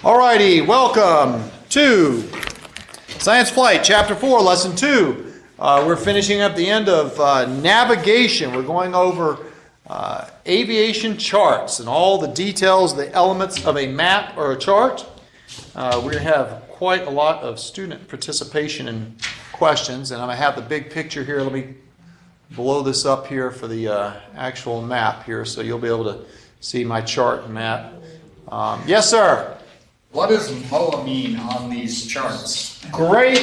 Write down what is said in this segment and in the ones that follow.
Alrighty, welcome to Science Flight, Chapter 4, Lesson 2. We're finishing up the end of navigation. We're going over aviation charts and all the details, the elements of a map or a chart. We're going to have quite a lot of student participation and questions, and I'm going to have the big picture here. Let me blow this up here for the actual map here so you'll be able to see my chart and map. Yes, sir? What does MOA mean on these charts? Great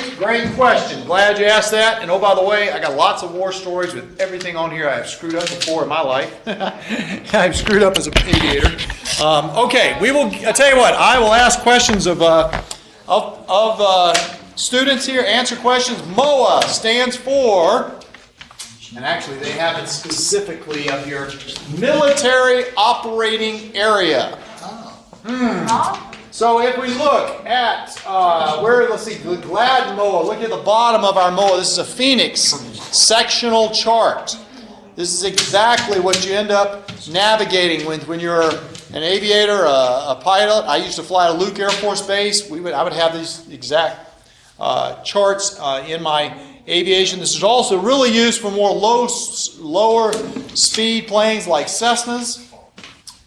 question. Glad you asked that. And oh, by the way, I got lots of war stories with everything on here I have screwed up before in my life. I've screwed up as an aviator. Okay, I tell you what, I will ask questions of students here, answer questions. MOA stands for, and actually they have it specifically up here, Military Operating Area. So if we look at let's see, the GLAD MOA, look at the bottom of our MOA. This is a Phoenix sectional chart. This is exactly what you end up navigating when you're an aviator, a pilot. I used to fly at Luke Air Force Base. I would have these exact charts in my aviation. This is also really used for more lower speed planes like Cessnas.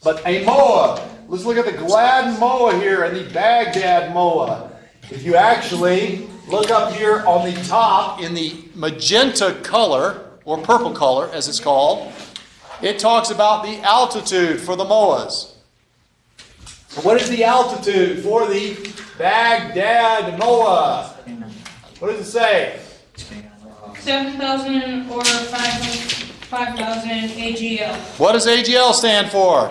But a MOA, let's look at the GLAD MOA here and the Baghdad MOA. If you actually look up here on the top in the magenta color, or purple color as it's called, it talks about the altitude for the MOAs. So what is the altitude for the Baghdad MOA? What does it say? 7,000 or 5,000 AGL. What does AGL stand for?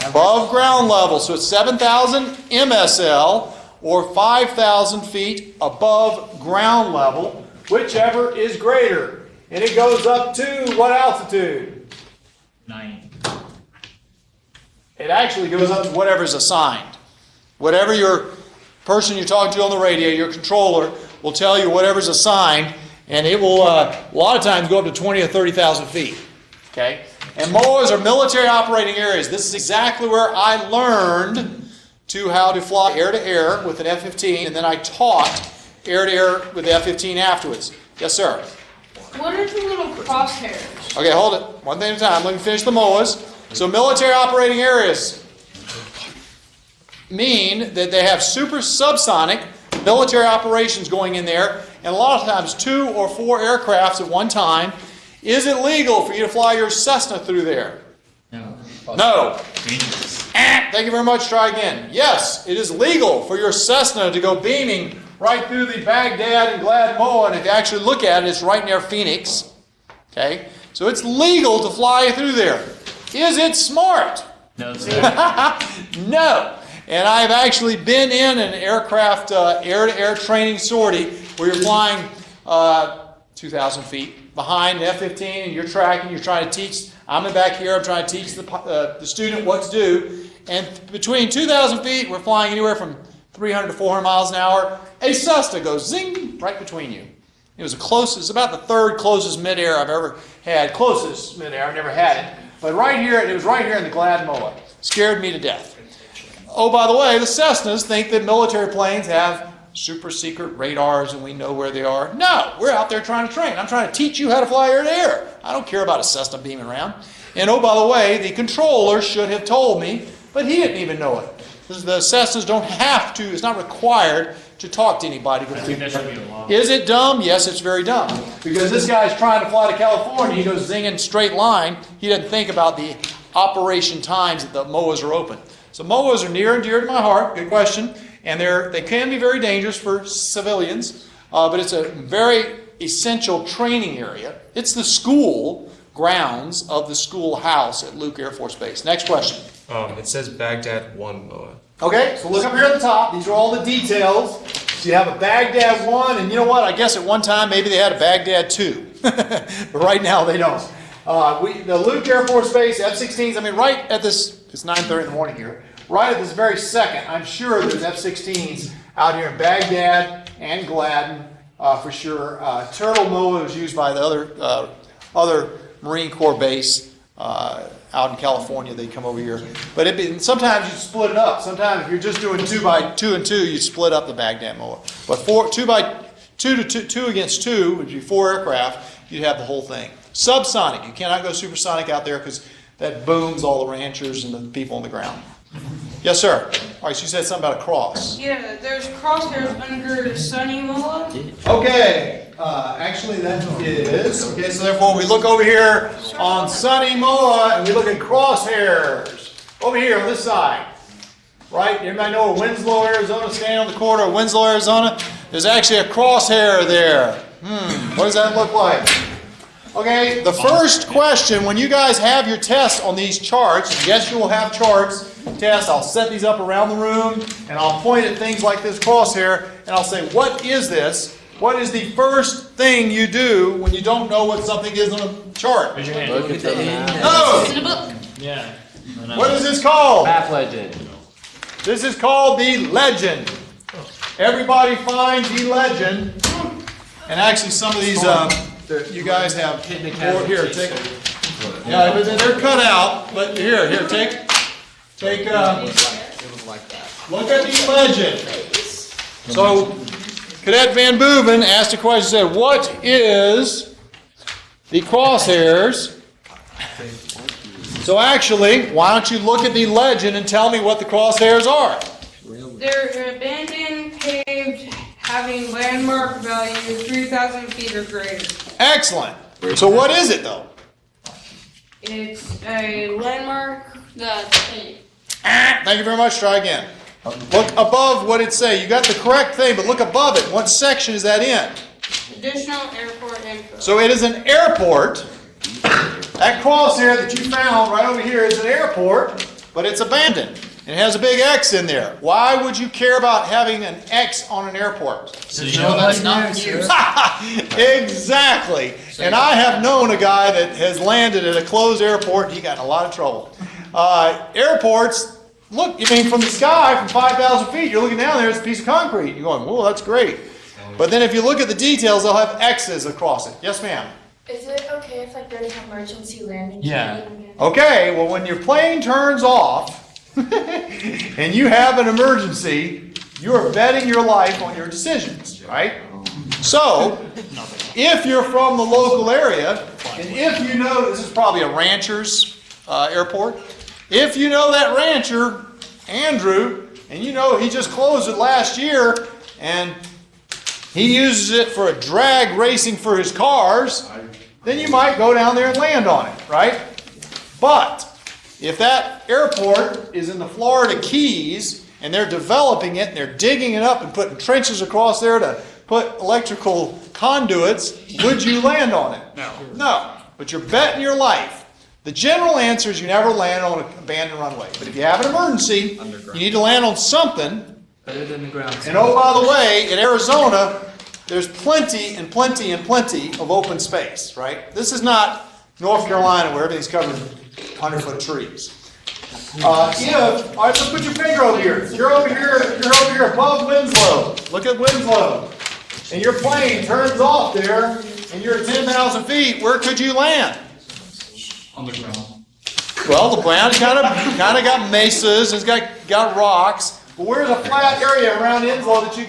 Above ground level. So it's 7,000 MSL or 5,000 feet above ground level, whichever is greater. And it goes up to what altitude? 9. It actually goes up to whatever's assigned. Whatever your person you're talking to on the radio, your controller, will tell you whatever's assigned, and it will a lot of times go up to 20 or 30,000 feet. Okay? And MOAs are military operating areas. This is exactly where I learned how to fly air-to-air with an F-15, and then I taught air-to-air with the F-15 afterwards. Yes, sir? What are the little crosshairs? Okay, hold it. One thing at a time. Let me finish the MOAs. So military operating areas mean that they have super subsonic military operations going in there, and a lot of times 2 or 4 aircrafts at one time. Is it legal for you to fly your Cessna through there? No. No. Dangerous. Thank you very much. Try again. Yes, it is legal for your Cessna to go beaming right through the Baghdad and GLAD MOA, and if you actually look at it, it's right near Phoenix. Okay? So it's legal to fly through there. Is it smart? No, sir. No. And I've actually been in an aircraft air-to-air training sortie where you're flying 2,000 feet behind an F-15 and you're tracking, you're trying to teach, I'm in back here, I'm trying to teach the student what to do. And between 2,000 feet, we're flying anywhere from 300 to 400 miles an hour. A Cessna goes zing right between you. It was it's about the third closest midair I've ever had. Closest midair, I've never had it. But it was right here in the GLAD MOA. Scared me to death. Oh, by the way, the Cessnas think that military planes have super secret radars and we know where they are. No, we're out there trying to train. I'm trying to teach you how to fly air to air. I don't care about a Cessna beaming around. And oh, by the way, the controller should have told me, but he didn't even know it. Because the Cessnas don't have to, it's not required to talk to anybody. I think that should be a law. Is it dumb? Yes, it's very dumb. Because this guy's trying to fly to California, he goes zinging straight line. He doesn't think about the operation times that the MOAs are open. So MOAs are near and dear to my heart. Good question. And they can be very dangerous for civilians, but it's a very essential training area. It's the school grounds of the schoolhouse at Luke Air Force Base. Next question. It says Baghdad 1 MOA. Okay, so look up here at the top. These are all the details. So you have a Baghdad 1, and you know what? I guess at one time maybe they had a Baghdad 2. But right now they don't. The Luke Air Force Base, F-16s, I mean, right at this, it's 9:30 in the morning here. Right at this very second, I'm sure there's F-16s out here in Baghdad and Gladden for sure. Turtle MOA was used by the other Marine Corps base out in California, they come over here. But sometimes you split it up. Sometimes if you're just doing 2 by 2 and 2, you split up the Baghdad mower. But 2 by 2 to 2 against 2, which would be 4 aircraft, you'd have the whole thing. Subsonic, you cannot go supersonic out there because that booms all the ranchers and the people on the ground. Yes, sir. All right, so you said something about a cross. Yeah, there's crosshairs under Sunny Moa. Okay, actually that is, okay, so therefore we look over here on Sunny Moa and we look at crosshairs. Over here on this side, right? Everybody know where Winslow, Arizona, standing on the corner of Winslow, Arizona? There's actually a crosshair there. What does that look like? Okay, the first question, when you guys have your tests on these charts, yes, you will have charts, tests, I'll set these up around the room, and I'll point at things like this crosshair, and I'll say, what is this? What is the first thing you do when you don't know what something is on a chart? Raise your hand. Look at the No! In the book. Yeah. What is this called? Map legend. This is called the legend. Everybody find the legend. And actually some of these, you guys have, here, take, yeah, but they're cut out, but here, take, look at the legend. So, Cadet Van Boeven asked a question, said, what is the crosshairs? So actually, why don't you look at the legend and tell me what the crosshairs are? They're abandoned, paved, having landmark value 3,000 feet or greater. Excellent. So what is it though? It's a landmark that's paved. Thank you very much. Try again. Look above what it say. You got the correct thing, but look above it. What section is that in? Additional airport info. So it is an airport. That crosshair that you found right over here is an airport, but it's abandoned. It has a big X in there. Why would you care about having an X on an airport? So you know that's not used. Exactly. And I have known a guy that has landed at a closed airport and he got in a lot of trouble. Airports, look, I mean, from the sky, from 5,000 feet, you're looking down there, it's a piece of concrete. You're going, whoa, that's great. But then if you look at the details, they'll have X's across it. Yes, ma'am? Is it okay if like there's an emergency landing? Yeah. Okay, well, when your plane turns off and you have an emergency, you are betting your life on your decisions, right? So, if you're from the local area, and if you know, this is probably a rancher's airport, if you know that rancher, Andrew, and you know he just closed it last year, and he uses it for a drag racing for his cars, then you might go down there and land on it, right? But if that airport is in the Florida Keys and they're developing it and they're digging it up and putting trenches across there to put electrical conduits, would you land on it? No. No. But you're betting your life. The general answer is you never land on an abandoned runway. But if you have an emergency, you need to land on something. Better than the ground. And oh, by the way, in Arizona, there's plenty and plenty and plenty of open space, right? This is not North Carolina where everything's covered in 100-foot trees. All right, let's put your finger over here. You're over here above Winslow. Look at Winslow. And your plane turns off there, and you're at 10,000 feet. Where could you land? On the ground. Well, the ground kind of got mesas, it's got rocks. But where's a flat area around Winslow that you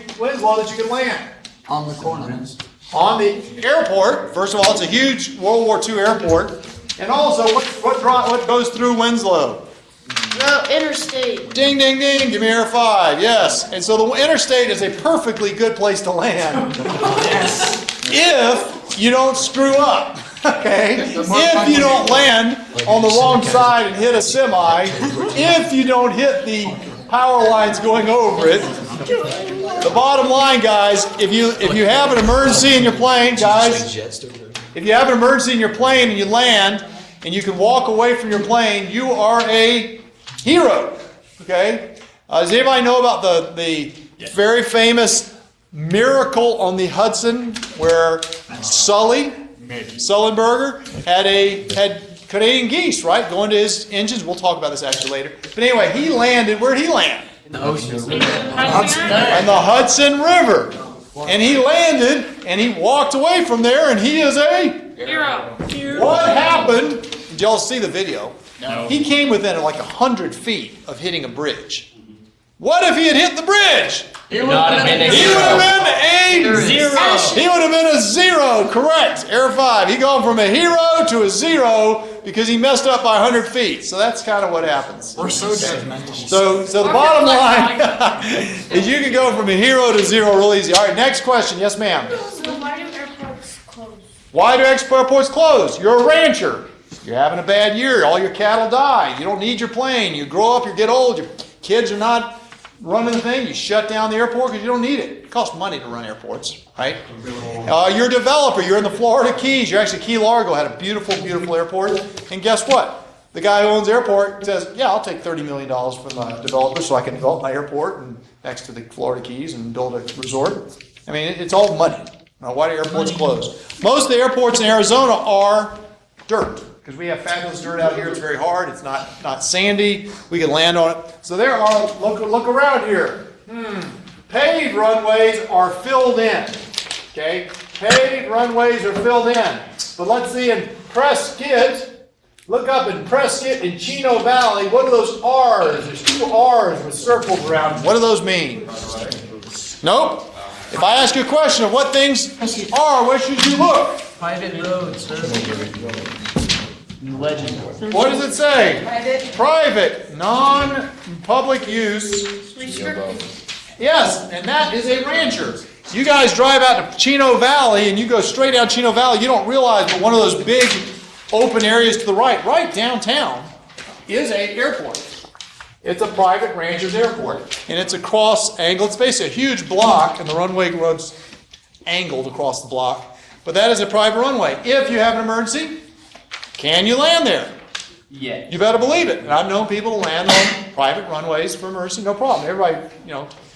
can land? On the corner. On the airport. First of all, it's a huge World War II airport. And also, what goes through Winslow? The interstate. Ding, ding, ding. Give me air 5. Yes. And so the interstate is a perfectly good place to land. Yes. If you don't screw up. Okay? If you don't land on the wrong side and hit a semi, if you don't hit the power lines going over it. The bottom line, guys, if you have an emergency in your plane, guys, if you have an emergency in your plane and you land and you can walk away from your plane, you are a hero. Okay? Does anybody know about the very famous miracle on the Hudson where Sullenberger had Canadian geese, right, going to his engines? We'll talk about this actually later. But anyway, he landed. Where'd he land? In the ocean. On the Hudson River. And he landed and he walked away from there and he is a Hero. What happened? Did y'all see the video? No. He came within like 100 feet of hitting a bridge. What if he had hit the bridge? He would have been He would have been a zero. He would have been a 0, correct. Air 5. He gone from a hero to a 0 because he messed up by 100 feet. So that's kind of what happens. We're so judgmental. So the bottom line is you can go from a hero to 0 real easy. All right, next question. Yes, ma'am. So why do airports close? Why do airports close? You're a rancher. You're having a bad year. All your cattle die. You don't need your plane. You grow up, you get old. Your kids are not running the thing. You shut down the airport because you don't need it. It costs money to run airports, right? You're a developer. You're in the Florida Keys. You're actually Key Largo had a beautiful, beautiful airport. And guess what? The guy who owns the airport says, yeah, I'll take $30 million from a developer so I can develop my airport and next to the Florida Keys and build a resort. I mean, it's all money. Now, why do airports close? Most of the airports in Arizona are dirt. Because we have fabulous dirt out here. It's very hard. It's not sandy. We can land on it. So there are, look around here. Paved runways are filled in. Okay? Paved runways are filled in. But let's see in Prescott, look up in Prescott in Chino Valley. What are those R's? There's 2 R's with circles around them. What do those mean? Nope. If I ask you a question of what things are, where should you look? Private roads, sir. Legend. What does it say? Private. Private, non-public use. Restricted. Yes, and that is a rancher. You guys drive out to Chino Valley and you go straight down Chino Valley, you don't realize, but one of those big open areas to the right downtown, is an airport. It's a private rancher's airport. And it's across angle. It's basically a huge block, and the runway runs angled across the block. But that is a private runway. If you have an emergency, can you land there? Yeah. You better believe it. And I've known people to land on private runways for emergency, no problem. Everybody,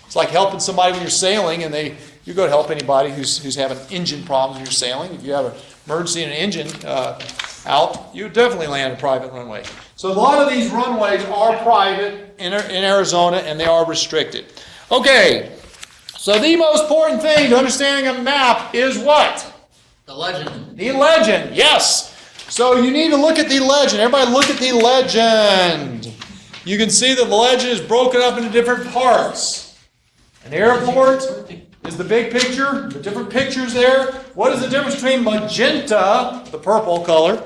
it's like helping somebody when you're sailing, and you go to help anybody who's having engine problems when you're sailing. If you have an emergency and an engine out, you definitely land a private runway. So a lot of these runways are private in Arizona, and they are restricted. Okay, so the most important thing to understanding a map is what? The legend. The legend, yes. So you need to look at the legend. Everybody look at the legend. You can see that the legend is broken up into different parts. An airport is the big picture, the different pictures there. What is the difference between magenta, the purple color,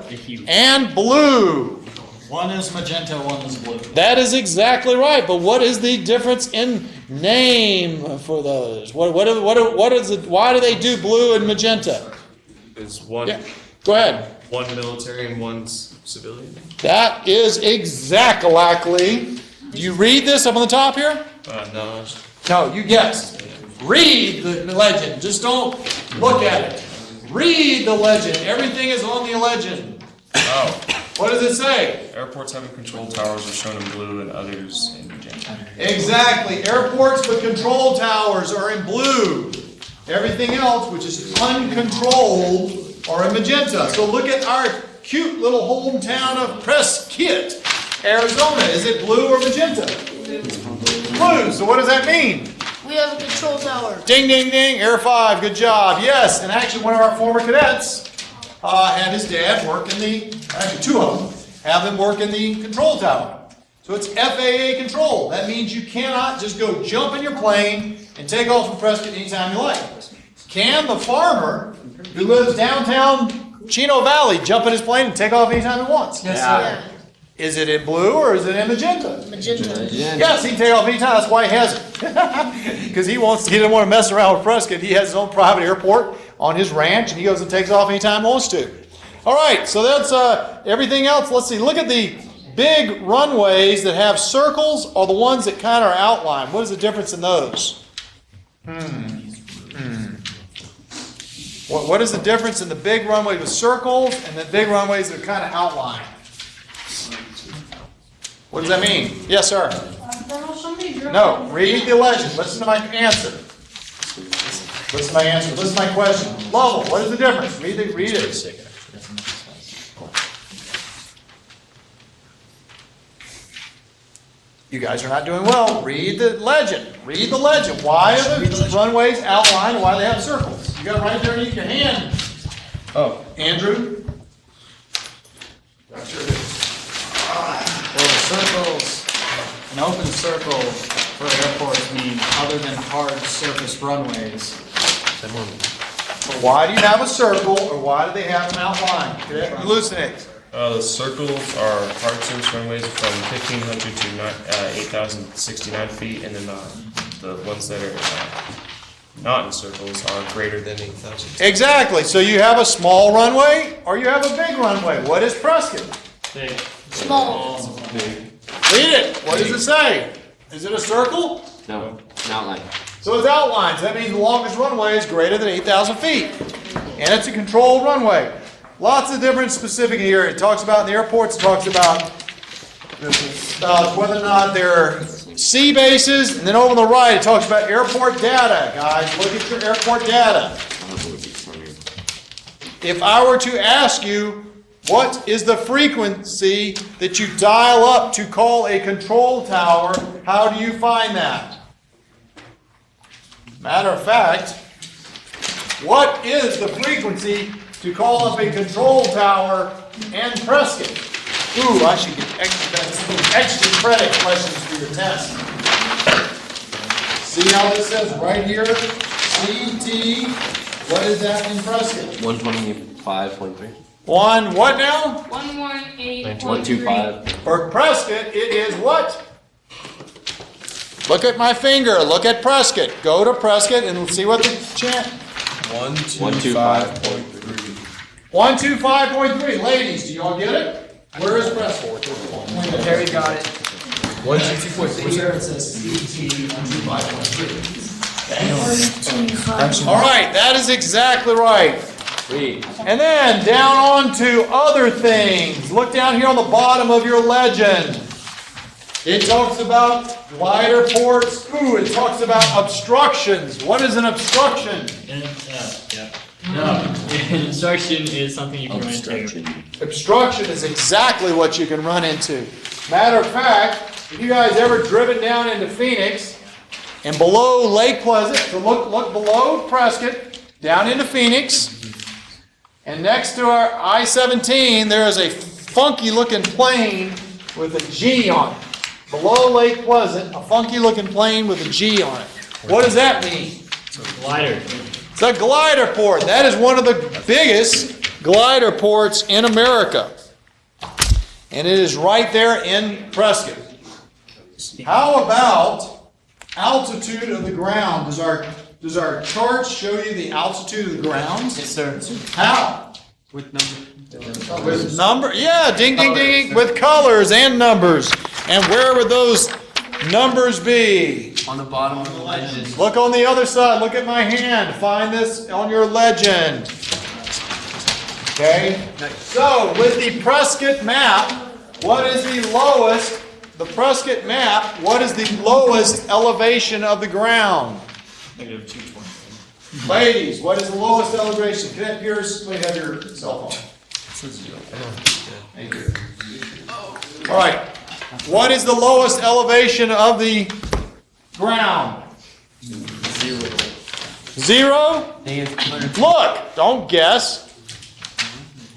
and blue? One is magenta, one is blue. That is exactly right. But what is the difference in name for those? Why do they do blue and magenta? Is one Yeah. Go ahead. one military and one's civilian? That is exactly. Do you read this up on the top here? No. No, you guessed. Read the legend. Just don't look at it. Read the legend. Everything is on the legend. Oh. What does it say? Airports having control towers are shown in blue and others in magenta. Exactly. Airports with control towers are in blue. Everything else, which is uncontrolled, are in magenta. So look at our cute little hometown of Prescott, Arizona. Is it blue or magenta? Blue. So what does that mean? We have a control tower. Ding, ding, ding. Air 5. Good job. Yes. And actually one of our former cadets had his dad work actually 2 of them, have them work in the control tower. So it's FAA control. That means you cannot just go jump in your plane and take off from Prescott anytime you like. Can the farmer who lives downtown Chino Valley jump in his plane and take off anytime he wants? Yes, Yeah. Is it in blue or is it in magenta? Magenta. Yes, he can take off anytime. That's why he has it. Because he didn't want to mess around with Prescott. He has his own private airport on his ranch, and he goes and takes off anytime he wants to. All right, so that's everything else. Let's see. Look at the big runways that have circles or the ones that kind of are outlined. What is the difference in those? What is the difference in the big runways with circles and the big runways that are kind of outlined? What does that mean? Yes, sir. No, read the legend. Listen to my answer. Listen to my answer. Listen to my question. Lovell, what is the difference? Read it. You guys are not doing well. Read the legend. Read the legend. Why are the runways outlined? Why do they have circles? You got it right there underneath your hand. Oh. Andrew? Not sure. Circles, an open circle for airports mean other than hard surface runways. Why do you have a circle, or why do they have an outline? Elucidate. The circles are hard surface runways from 1,500 to 8,069 feet, and then the ones that are not in circles are greater than 8,000. Exactly. So you have a small runway, or you have a big runway. What is Prescott? Small. Read it. What does it say? Is it a circle? No, an outline. So it's outlines. That means the longest runway is greater than 8,000 feet. And it's a controlled runway. Lots of different specific here. It talks about in the airports, it talks about whether or not they're sea bases. And then over on the right, it talks about airport data. Guys, look at your airport data. If I were to ask you, what is the frequency that you dial up to call a control tower, how do you find that? Matter of fact, what is the frequency to call up a control tower and Prescott? Ooh, I should get extra credit questions for your test. See how this says right here? CT, what is that in Prescott? 125.3. One, what now? 118.3. 125. For Prescott, it is what? Look at my finger. Look at Prescott. Go to Prescott and see what the chant. 125.3. 125.3. Ladies, do y'all get it? Where is Prescott? Terry got it. 122.3. Here it says CT 125.3. All right, that is exactly right. And then down on to other things. Look down here on the bottom of your legend. It talks about glider ports. Ooh, it talks about obstructions. What is an obstruction? No, an obstruction is something you can run into. Obstruction is exactly what you can run into. Matter of fact, if you guys ever driven down into Phoenix and below Lake Pleasant, so look below Prescott, down into Phoenix, and next to our I-17, there is a funky looking plane with a G on it. Below Lake Pleasant, a funky looking plane with a G on it. What does that mean? Glider. It's a glider port. That is one of the biggest glider ports in America. And it is right there in Prescott. How about altitude of the ground? Does our chart show you the altitude of the ground? Yes, sir. How? With number. With number? Yeah, ding, ding, ding, ding, with colors and numbers. And where would those numbers be? On the bottom of the legend. Look on the other side. Look at my hand. Find this on your legend. Okay? So, with the Prescott map, what is the lowest, the Prescott map, what is the lowest elevation of the ground? Negative 220. Ladies, what is the lowest elevation? Cadet Pierce, please have your cell phone. Thank you. All right. What is the lowest elevation of the ground? 0? Look, don't guess.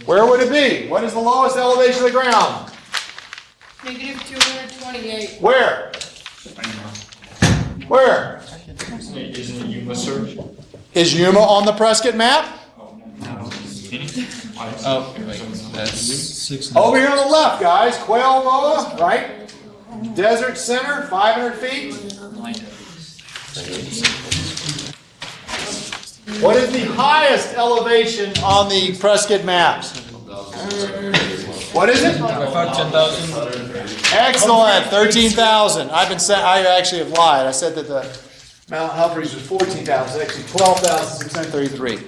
Where would it be? What is the lowest elevation of the ground? Negative 228. Where? Where? Isn't it Yuma search? Is Yuma on the Prescott map? Oh, that's 6. Over here on the left, guys. Quail Moa, right? Desert Center, 500 feet. What is the highest elevation on the Prescott maps? What is it? 10,000. Excellent, 13,000. I actually have lied. I said that the Mount Humphreys was 14,000. It's actually 12,633.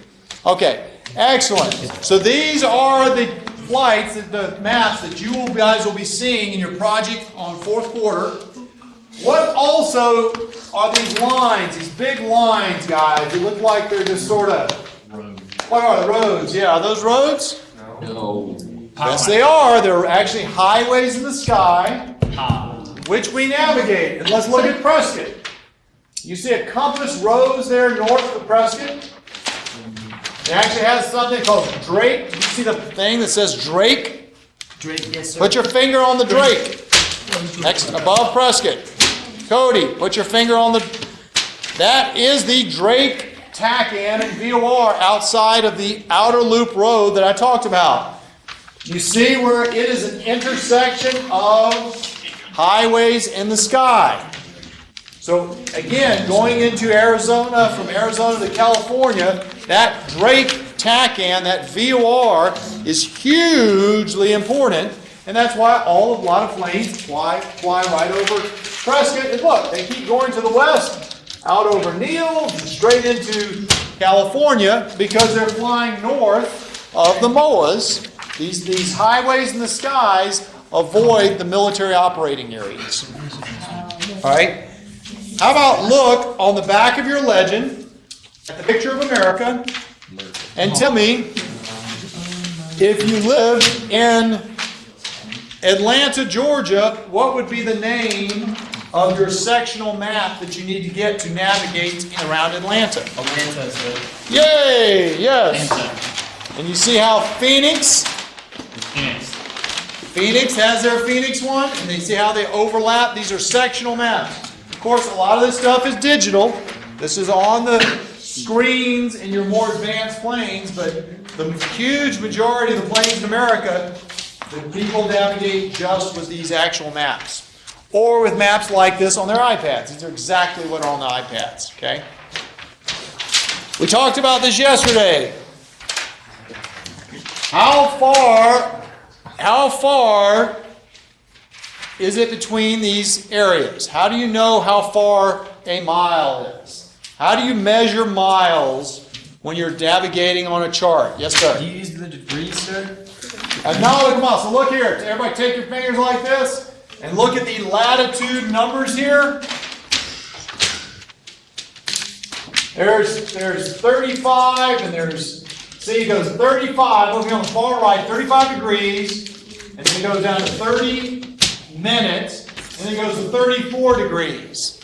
Okay, excellent. So these are the flights, the maps that you guys will be seeing in your project on fourth quarter. What also are these lines, these big lines, guys? They look like they're just sort of, what are the roads? Yeah, are those roads? No. Yes, they are. They're actually highways in the sky, which we navigate. And let's look at Prescott. You see a compass rose there north of Prescott? It actually has something called Drake. You see the thing that says Drake? Drake, yes, sir. Put your finger on the Drake. Next, above Prescott. Cody, put your finger on the... That is the Drake TACAN and VOR outside of the outer loop road that I talked about. You see where it is an intersection of highways in the sky. So again, going into Arizona, from Arizona to California, that Drake TACAN, that VOR, is hugely important, and that's why a lot of planes fly right over Prescott. And look, they keep going to the west, out over Neal, straight into California, because they're flying north of the MOAs. These highways in the skies avoid the military operating areas. All right? How about look on the back of your legend at the picture of America and tell me if you live in Atlanta, Georgia, what would be the name of your sectional map that you need to get to navigate around Atlanta? Atlanta, sir. Yay! Yes. Atlanta. And you see how Phoenix has their Phoenix one, and they see how they overlap. These are sectional maps. Of course, a lot of this stuff is digital. This is on the screens in your more advanced planes, but the huge majority of the planes in America, the people navigate just with these actual maps. Or with maps like this on their iPads. These are exactly what are on the iPads, okay? We talked about this yesterday. How far is it between these areas? How do you know how far a mile is? How do you measure miles when you're navigating on a chart? Yes, sir? Do you use the degrees, sir? Nautical miles. So look here. Everybody take your fingers like this and look at the latitude numbers here. There's 35 and there's, see, it goes 35, looking on the far right, 35 degrees, and then it goes down to 30 minutes, and then it goes to 34 degrees.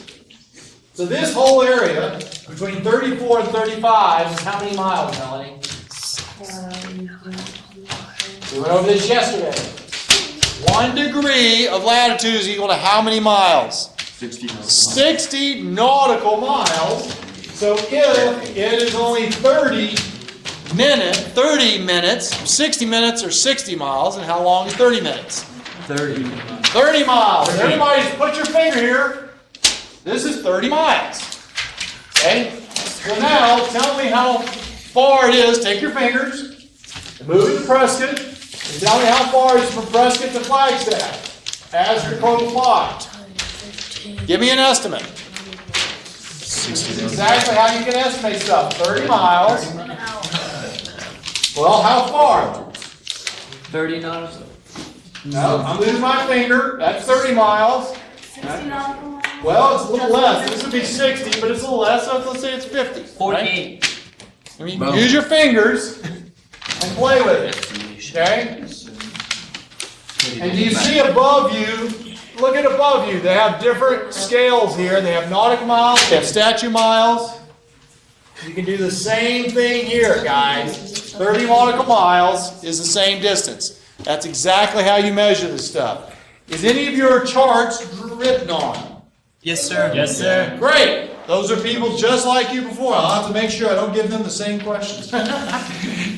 So this whole area, between 34 and 35, is how many miles, Melanie? We went over this yesterday. 1 degree of latitude is equal to how many miles? 60 nautical miles. So if it is only 30 minutes, 60 minutes or 60 miles, and how long is 30 minutes? 30. 30 miles. Everybody just put your finger here. This is 30 miles. Okay? So now, tell me how far it is. Take your fingers and move it to Prescott. And tell me how far it is from Prescott to Flagstaff as your crow flies. Give me an estimate. This is exactly how you can estimate stuff. 30 miles. Well, how far? 30 nautical. No, I'm losing my finger. That's 30 miles. Well, it's a little less. This would be 60, but it's a little less, so let's say it's 50. 48. Right? I mean, use your fingers and play with it. Okay? And do you see above you, look at above you, they have different scales here. They have nautical miles, they have statute miles. You can do the same thing here, guys. 30 nautical miles is the same distance. That's exactly how you measure this stuff. Is any of your charts written on? Yes, sir. Yes, sir. Great. Those are people just like you before. I'll have to make sure I don't give them the same questions.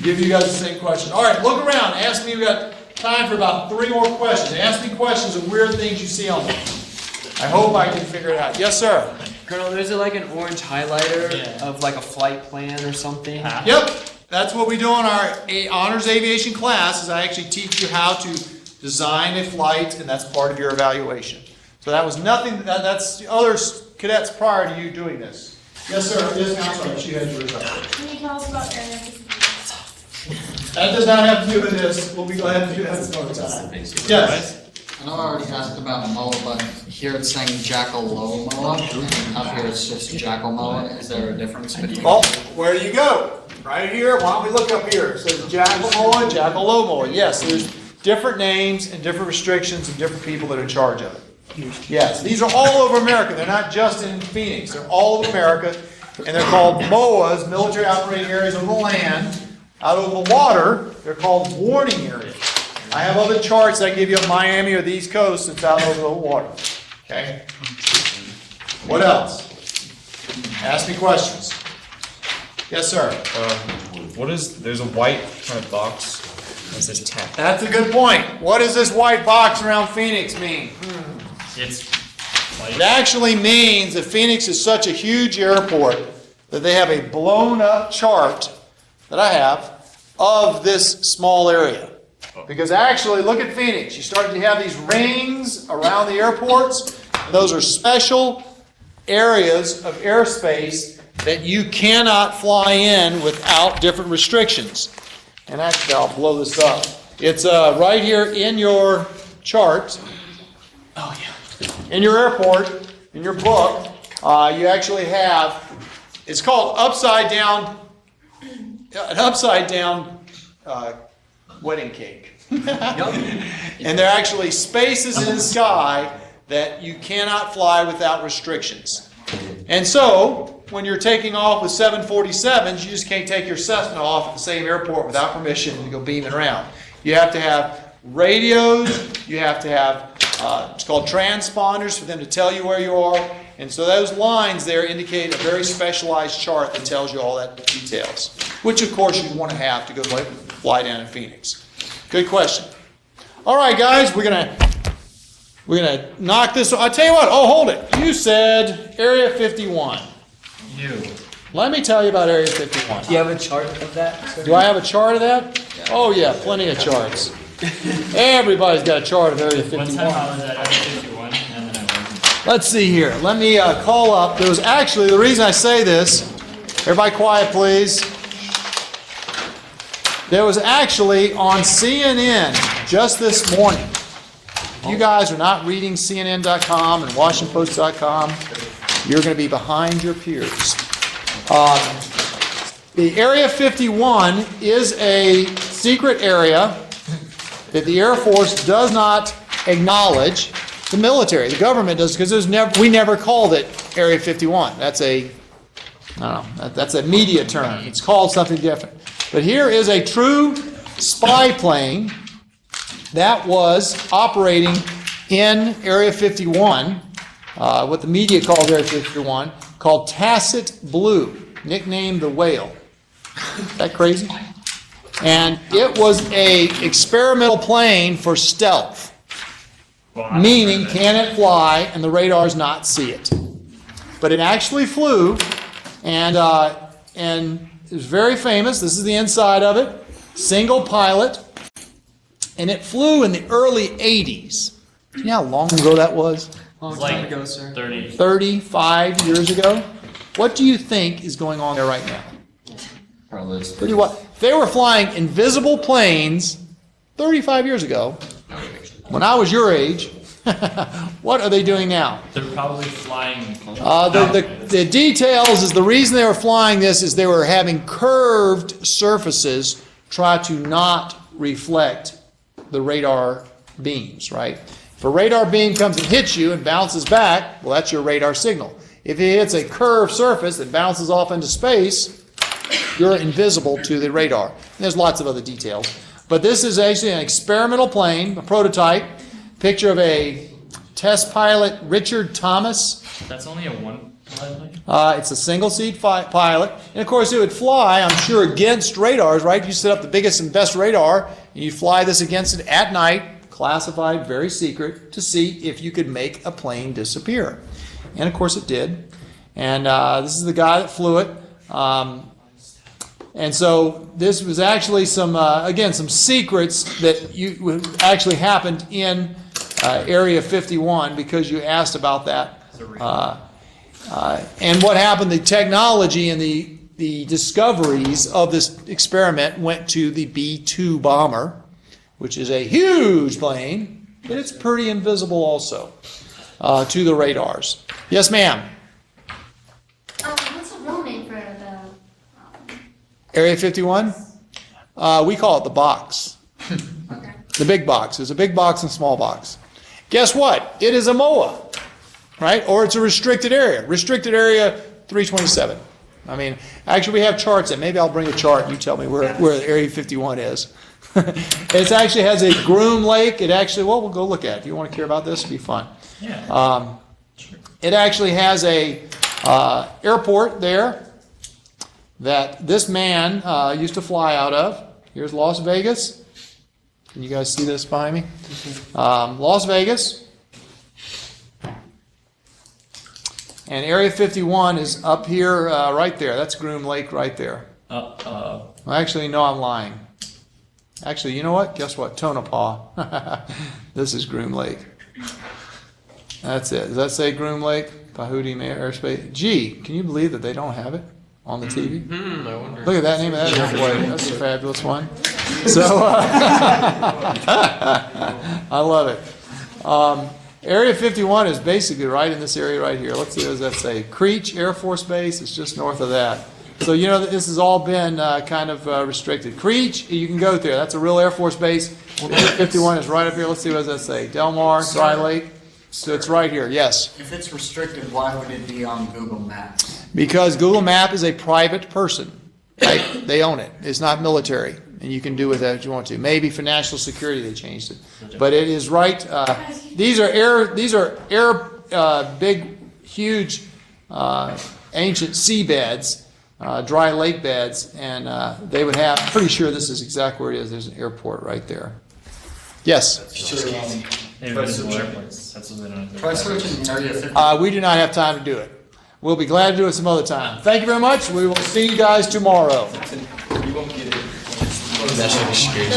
Give you guys the same question. All right, look around. Ask me. We've got time for about 3 more questions. Ask me questions of weird things you see on them. I hope I can figure it out. Yes, sir. Colonel, there's like an orange highlighter of like a flight plan or something. Yep. That's what we do in our honors aviation class. Is I actually teach you how to design a flight, and that's part of your evaluation. So that was nothing. That's the other cadets prior to you doing this. Yes, sir. Yes, Counselor. She had yours up. Can you tell us about air? That does not have to do with this. We'll be glad to do that another time. Yes. I know I already asked about MOA, but here it's saying Jackalow MOA. Up here it's just Jackal MOA. Is there a difference between? Well, where do you go? Right here. Why don't we look up here? It says Jackal MOA, Jackalow MOA. Yes, there's different names and different restrictions and different people that are in charge of it. Yes, these are all over America. They're not just in Phoenix. They're all over America, and they're called MOAs, military operating areas on the land. Out over the water, they're called warning areas. I have other charts I give you of Miami or the East Coast that's out over the water. Okay? What else? Ask me questions. Yes, sir. There's a white kind of box that says tap. That's a good point. What does this white box around Phoenix mean? It's It actually means that Phoenix is such a huge airport that they have a blown up chart that I have of this small area. Because actually, look at Phoenix. You start to have these rings around the airports. Those are special areas of airspace that you cannot fly in without different restrictions. And actually, I'll blow this up. It's right here in your chart. Oh, yeah. In your airport, in your book, you actually have, it's called upside down, an upside down wedding cake. And there are actually spaces in the sky that you cannot fly without restrictions. And so, when you're taking off with 747s, you just can't take your Cessna off at the same airport without permission and go beaming around. You have to have radios, you have to have, it's called transponders for them to tell you where you are. And so those lines there indicate a very specialized chart that tells you all that details, which of course you want to have to go fly down in Phoenix. Good question. All right, guys, we're gonna knock this. I'll tell you what. Oh, hold it. You said Area 51. Let me tell you about Area 51. Do you have a chart of that? Do I have a chart of that? Oh yeah, plenty of charts. Everybody's got a chart of Area one 51. time I was at Area 51 and then I wasn't. Let's see here. Let me call up. There was actually, the reason I say this, everybody quiet please. There was actually on CNN just this morning. If you guys are not reading CNN.com and WashingtonPost.com, you're going to be behind your peers. The Area 51 is a secret area that the Air Force does not acknowledge. The military, the government does, because we never called it Area 51. That's a media term. It's called something different. But here is a true spy plane that was operating in Area 51, what the media calls Area 51, called Tacit Blue, nicknamed the Whale. Is that crazy? And it was a experimental plane for stealth, meaning can it fly and the radars not see it. But it actually flew, and it was very famous. This is the inside of it. Single pilot. And it flew in the early 80s. Do you know how long ago that was? Long It's time like ago, sir. 30. 35 years ago. What do you think is going on there right now? Probably it's Tell you what, they were flying invisible planes 35 years ago. When I was your age, what are they doing now? They're probably flying. The details is the reason they were flying this is they were having curved surfaces try to not reflect the radar beams, right? If a radar beam comes and hits you and bounces back, well, that's your radar signal. If it hits a curved surface that bounces off into space, you're invisible to the radar. And there's lots of other details. But this is actually an experimental plane, a prototype. Picture of a test pilot, Richard Thomas. That's only a one pilot plane? It's a single-seat pilot. And, of course, it would fly, I'm sure, against radars, right? You set up the biggest and best radar, and you fly this against it at night, classified, very secret, to see if you could make a plane disappear. And, of course, it did. And this is the guy that flew it. And so this was actually some, again, some secrets that actually happened in Area 51 because you asked about that. And what happened, the technology and the discoveries of this experiment went to the B-2 bomber, which is a huge plane, but it's pretty invisible also to the radars. Yes, ma'am? What's the real name for the... Area 51? We call it the box. Okay. The big box. There's a big box and small box. Guess what? It is a MOA, right? Or it's a restricted area. Restricted area 327. I mean, actually we have charts, and maybe I'll bring a chart and you tell me where Area 51 is. It actually has a groom lake. It actually, well, we'll go look at it. If you want to care about this, it'll be fun. Yeah. It actually has a airport there that this man used to fly out of. Here's Las Vegas. Can you guys see this behind me? Las Vegas. And Area 51 is up here, right there. That's Groom Lake right there. Well, actually, no, I'm lying. Actually, you know what? Guess what? Tonopah. This is Groom Lake. That's it. Does that say Groom Lake? Pahudi Airspace. Gee, can you believe that they don't have it on the TV? I wonder. Look at that name of that airplane. That's a fabulous one. So, I love it. Area 51 is basically right in this area right here. Let's see, what does that say? Creech Air Force Base is just north of that. So, you know, this has all been kind of restricted. Creech, you can go there. That's a real Air Force base. Area 51 is right up here. Let's see, what does that say? Del Mar, Dry Lake. So it's right here, yes. If it's restricted, why would it be on Google Maps? Because Google Map is a private person. Right? They own it. It's not military. And you can do with that what you want to. Maybe for national security they changed it. But it is right. These are big, huge, ancient seabeds, dry lake beds, and they would have, I'm pretty sure this is exactly where it is. There's an airport right there. Yes? Invisible airplanes. That's what they don't have. Try searching Area 50. We do not have time to do it. We'll be glad to do it some other time. Thank you very much. We will see you guys tomorrow. That should be screwed.